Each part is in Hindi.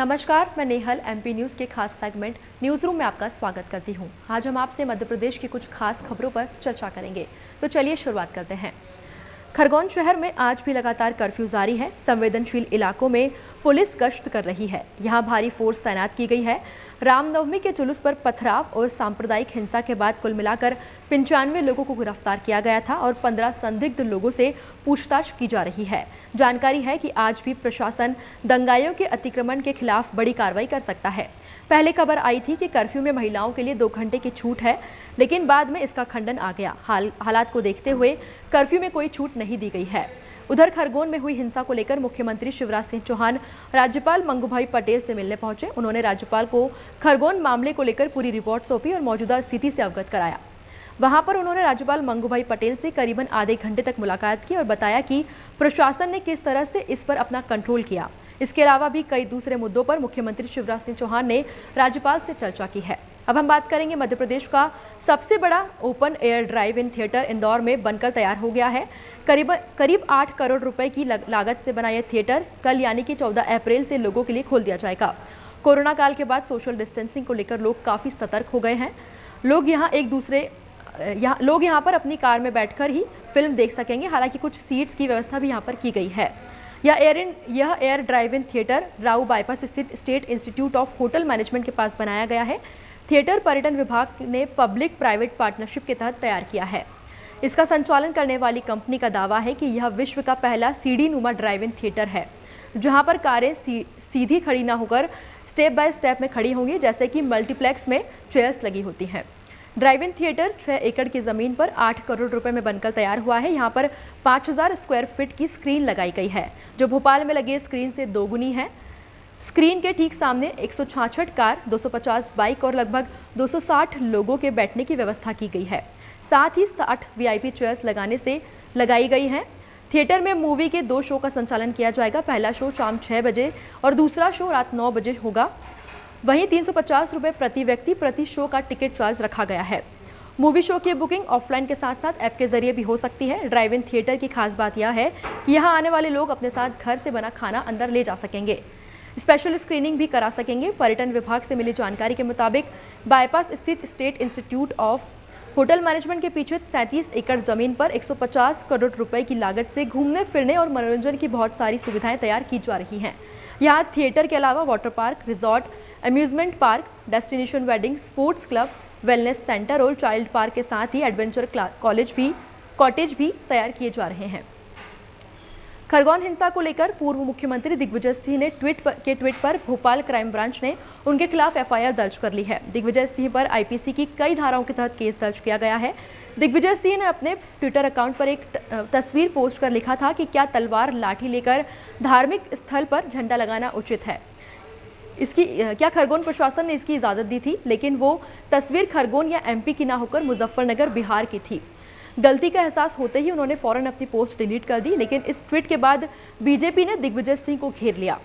नमस्कार, मैं नेहल एमपी न्यूज़ के खास सेगमेंट न्यूज़ रूम में आपका स्वागत करती हूं। आज हम आपसे मध्य प्रदेश की कुछ खास खबरों पर चर्चा करेंगे। तो चलिए शुरुआत करते हैं। खरगोन शहर में आज भी लगातार कर्फ्यू जारी है। संवेदनशील इलाकों में पुलिस गश्त कर रही है। यहां भारी फोर्स तैनात की गई है। रामनवमी के जुलूस पर पथराव और सांप्रदायिक हिंसा के बाद कुल मिलाकर 95 लोगों को गिरफ्तार किया गया था और 15 संदिग्ध लोगों से पूछताछ की जा रही है। जानकारी है कि आज भी प्रशासन दंगाइयों के अतिक्रमण के खिलाफ बड़ी कार्रवाई कर सकता है। पहले खबर आई थी कि कर्फ्यू में महिलाओं के लिए 2 घंटे की छूट है, लेकिन बाद में इसका खंडन आ गया। हालात को देखते हुए कर्फ्यू में कोई छूट नहीं दी गई है। उधर खरगोन में हुई हिंसा को लेकर मुख्यमंत्री शिवराज सिंह चौहान राज्यपाल मंगूभाई पटेल से मिलने पहुंचे। उन्होंने राज्यपाल को खरगोन मामले को लेकर पूरी रिपोर्ट सौंपी और मौजूदा स्थिति से अवगत कराया। वहां पर उन्होंने राज्यपाल मंगूभाई पटेल से करीबन आधे घंटे तक मुलाकात की और बताया कि प्रशासन ने किस तरह से इस पर अपना कंट्रोल किया। इसके अलावा भी कई दूसरे मुद्दों पर मुख्यमंत्री शिवराज सिंह चौहान ने राज्यपाल से चर्चा की है। अब हम बात करेंगे मध्य प्रदेश का सबसे बड़ा open air drive in theatre Indore में बनकर तैयार हो गया है। करीब 8 करोड़ रुपए की लागत से बना यह थिएटर कल यानी कि 14 अप्रैल से लोगों के लिए खोल दिया जाएगा। कोरोना काल के बाद सोशल डिस्टेंसिंग को लेकर लोग काफी सतर्क हो गए हैं। लोग यहाँ पर अपनी कार में बैठकर ही फिल्म देख सकेंगे। हालांकि कुछ सीट्स की व्यवस्था भी यहाँ पर की गई है। यह air drive in theatre Rau bypass स्थित state institute of hotel management के पास बनाया गया है। थिएटर पर्यटन विभाग ने पब्लिक प्राइवेट पार्टनरशिप के तहत तैयार किया है। इसका संचालन करने वाली कंपनी का दावा है कि यह विश्व का पहला सीढ़ी नुमा ड्राइव इन थिएटर है, जहां पर कारें सीधी खड़ी ना होकर स्टेप बाय स्टेप में खड़ी होंगी, जैसे कि मल्टीप्लेक्स में चेयर्स लगी होती हैं। ड्राइव इन थिएटर 6 एकड़ की जमीन पर 8 करोड़ रुपए में बनकर तैयार हुआ है। यहाँ पर 5000 स्क्वायर फीट की स्क्रीन लगाई गई है, जो भोपाल में लगे स्क्रीन से दोगुनी है। स्क्रीन के ठीक सामने 166 कार, 250 बाइक और लगभग 260 लोगों के बैठने की व्यवस्था की गई है। साथ ही 60 वीआईपी चेयर्स लगाई गई हैं। थिएटर में मूवी के 2 शो का संचालन किया जाएगा। पहला शो शाम 6 बजे और दूसरा शो रात 9 बजे होगा। वहीं 350 रुपये प्रति व्यक्ति प्रति शो का टिकट चार्ज रखा गया है। मूवी शो की बुकिंग ऑफलाइन के साथ साथ ऐप के जरिए भी हो सकती है। ड्राइव इन थिएटर की खास बात यह है कि यहाँ आने वाले लोग अपने साथ घर से बना खाना अंदर ले जा सकेंगे। स्पेशल स्क्रीनिंग भी करा सकेंगे। पर्यटन विभाग से मिली जानकारी के मुताबिक बाईपास स्थित state institute of hotel management के पीछे 37 एकड़ जमीन पर 150 करोड़ रुपए की लागत से घूमने फिरने और मनोरंजन की बहुत सारी सुविधाएं तैयार की जा रही हैं। यहाँ थिएटर के अलावा water park, resort, amusement park, destination wedding, sports club, wellness centre और चाइल्ड पार्क के साथ ही एडवेंचर कॉटेज भी तैयार किए जा रहे हैं। खरगोन हिंसा को लेकर पूर्व मुख्यमंत्री दिग्विजय सिंह ने ट्वीट पर भोपाल क्राइम ब्रांच ने उनके खिलाफ एफआईआर दर्ज कर ली है। दिग्विजय सिंह पर आईपीसी की कई धाराओं के तहत केस दर्ज किया गया है। दिग्विजय सिंह ने अपने ट्विटर अकाउंट पर एक तस्वीर पोस्ट कर लिखा था कि क्या तलवार लाठी लेकर धार्मिक स्थल पर झंडा लगाना उचित है। क्या खरगोन प्रशासन ने इसकी इजाजत दी थी, लेकिन वो तस्वीर खरगोन या एमपी की ना होकर मुजफ्फरनगर बिहार की थी। गलती का एहसास होते ही उन्होंने फौरन अपनी पोस्ट डिलीट कर दी, लेकिन इस ट्वीट के बाद बीजेपी ने दिग्विजय सिंह को घेर लिया।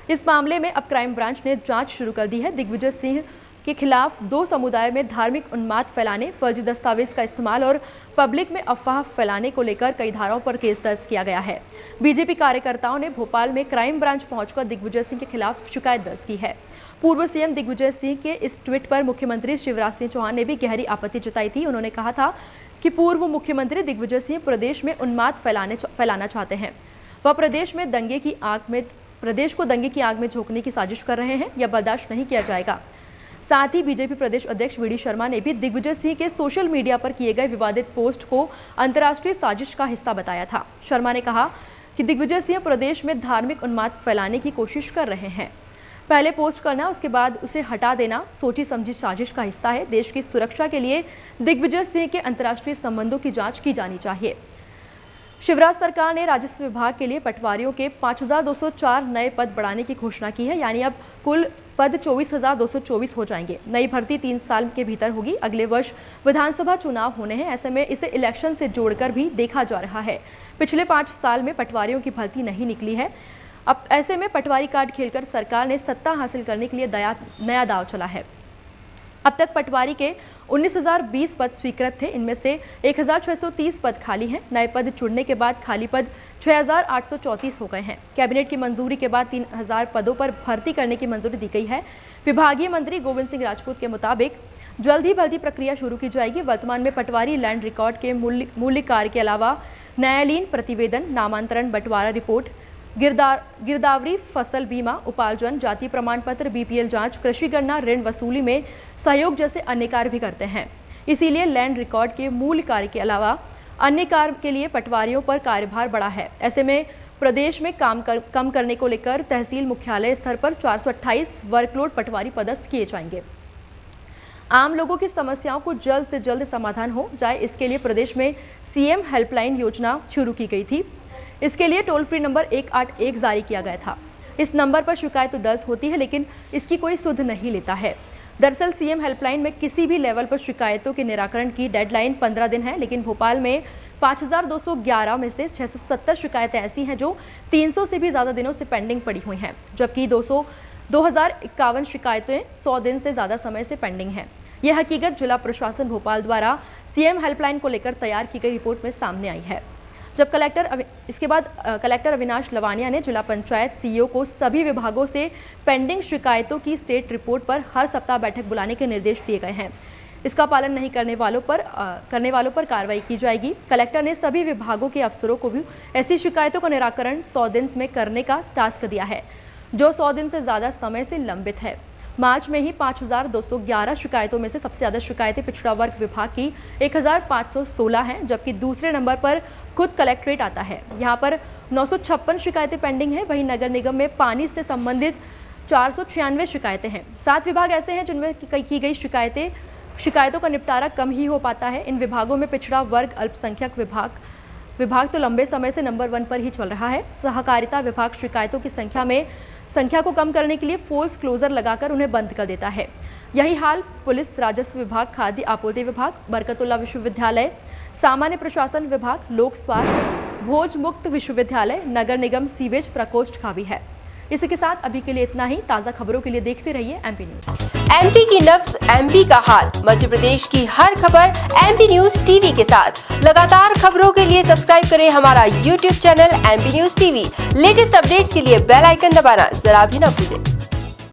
इस मामले में अब क्राइम ब्रांच ने जांच शुरू कर दी है। दिग्विजय सिंह के खिलाफ 2 समुदाय में धार्मिक उन्माद फैलाने, फर्जी दस्तावेज का इस्तेमाल और पब्लिक में अफवाह फैलाने को लेकर कई धाराओं पर केस दर्ज किया गया है। बीजेपी कार्यकर्ताओं ने भोपाल में क्राइम ब्रांच पहुंचकर दिग्विजय सिंह के खिलाफ शिकायत दर्ज की है। पूर्व सीएम दिग्विजय सिंह के इस ट्वीट पर मुख्यमंत्री शिवराज सिंह चौहान ने भी गहरी आपत्ति जताई थी। उन्होंने कहा था कि पूर्व मुख्यमंत्री दिग्विजय सिंह प्रदेश में उन्माद फैलाना चाहते हैं। वह प्रदेश को दंगे की आग में झोंकने की साजिश कर रहे हैं। यह बर्दाश्त नहीं किया जाएगा। साथ ही बीजेपी प्रदेश अध्यक्ष वी डी शर्मा ने भी दिग्विजय सिंह के सोशल मीडिया पर किए गए विवादित पोस्ट को अंतर्राष्ट्रीय साजिश का हिस्सा बताया था। शर्मा ने कहा कि दिग्विजय सिंह प्रदेश में धार्मिक उन्माद फैलाने की कोशिश कर रहे हैं। पहले पोस्ट करना, उसके बाद उसे हटा देना सोची समझी साजिश का हिस्सा है। देश की सुरक्षा के लिए दिग्विजय सिंह के अंतर्राष्ट्रीय संबंधों की जांच की जानी चाहिए। शिवराज सरकार ने राजस्व विभाग के लिए पटवारियों के 5204 नए पद बढ़ाने की घोषणा की है, यानी अब कुल पद 24,224 हो जाएंगे। नई भर्ती 3 साल के भीतर होगी। अगले वर्ष विधानसभा चुनाव होने हैं, ऐसे में इसे इलेक्शन से जोड़कर भी देखा जा रहा है। पिछले 5 साल में पटवारियों की भर्ती नहीं निकली है। अब ऐसे में पटवारी कार्ड खेलकर सरकार ने सत्ता हासिल करने के लिए नया दांव चला है। अब तक पटवारी के 19,020 पद स्वीकृत थे। इनमें से 1,630 पद खाली हैं। नए पद चुनने के बाद खाली पद 6,834 हो गए हैं। कैबिनेट की मंजूरी के बाद 3,000 पदों पर भर्ती करने की मंजूरी दी गई है। विभागीय मंत्री गोविंद सिंह राजपूत के मुताबिक जल्द ही भर्ती प्रक्रिया शुरू की जाएगी। वर्तमान में पटवारी लैंड रिकॉर्ड के मूल्य कार्य के अलावा न्यायालयीन प्रतिवेदन, नामांतरण, बंटवारा रिपोर्ट, गिरदावरी, फसल बीमा, उपार्जन, जाति प्रमाण पत्र, बीपीएल जांच, कृषि गणना, ऋण वसूली में सहयोग जैसे अन्य कार्य भी करते हैं। इसीलिए लैंड रिकॉर्ड के मूल कार्य के अलावा अन्य कार्य के लिए पटवारियों पर कार्यभार बढ़ा है। ऐसे में प्रदेश में कम करने को लेकर तहसील मुख्यालय स्तर पर 428 वर्कलोड पटवारी पदस्थ किए जाएंगे। आम लोगों की समस्याओं को जल्द से जल्द समाधान हो जाए, इसके लिए प्रदेश में सीएम हेल्पलाइन योजना शुरू की गई थी। इसके लिए टोल फ्री नंबर 181 जारी किया गया था। इस नंबर पर शिकायत तो दर्ज होती है, लेकिन इसकी कोई सुध नहीं लेता है। दरअसल सीएम हेल्पलाइन में किसी भी लेवल पर शिकायतों के निराकरण की डेडलाइन 15 दिन है, लेकिन भोपाल में 5,211 में से 670 शिकायतें ऐसी हैं जो 300 से भी ज़्यादा दिनों से पेंडिंग पड़ी हुई हैं, जबकि 2,051 शिकायतें 100 दिन से ज़्यादा समय से पेंडिंग हैं। यह हकीकत जिला प्रशासन भोपाल द्वारा सीएम हेल्पलाइन को लेकर तैयार की गई रिपोर्ट में सामने आई है। जब कलेक्टर अविनाश लवानिया ने जिला पंचायत सीईओ को सभी विभागों से पेंडिंग शिकायतों की स्टेट रिपोर्ट पर हर सप्ताह बैठक बुलाने के निर्देश दिए गए हैं। इसका पालन नहीं करने वालों पर कार्रवाई की जाएगी। कलेक्टर ने सभी विभागों के अफसरों को भी ऐसी शिकायतों का निराकरण 100 दिन में करने का टास्क दिया है, जो 100 दिन से ज़्यादा समय से लंबित है। मार्च में ही 5,211 शिकायतों में से सबसे ज़्यादा शिकायतें पिछड़ा वर्ग विभाग की 1,516 हैं, जबकि दूसरे नंबर पर खुद कलेक्ट्रेट आता है। यहाँ पर 956 शिकायतें पेंडिंग हैं। वहीं नगर निगम में पानी से संबंधित 496 शिकायतें हैं। 7 विभाग ऐसे हैं जिनमें की गई शिकायतों का निपटारा कम ही हो पाता है। इन विभागों में पिछड़ा वर्ग अल्पसंख्यक विभाग तो लंबे समय से नंबर 1 पर ही चल रहा है। सहकारिता विभाग शिकायतों की संख्या को कम करने के लिए फोर्स क्लोजर लगाकर उन्हें बंद कर देता है। यही हाल पुलिस, राजस्व विभाग, खाद्य आपूर्ति विभाग, बरकतुल्ला विश्वविद्यालय, सामान्य प्रशासन विभाग, लोक स्वास्थ्य, भोज मुक्त विश्वविद्यालय, नगर निगम सीवेज प्रकोष्ठ का भी है। इसी के साथ अभी के लिए इतना ही। ताज़ा खबरों के लिए देखते रहिए एमपी न्यूज। एमपी की नब्ज, एमपी का हाल, मध्य प्रदेश की हर खबर एमपी न्यूज टीवी के साथ। लगातार खबरों के लिए सब्सक्राइब करें हमारा YouTube channel MP news TV. Latest updates के लिए बेल आइकन दबाना जरा भी न भूलें।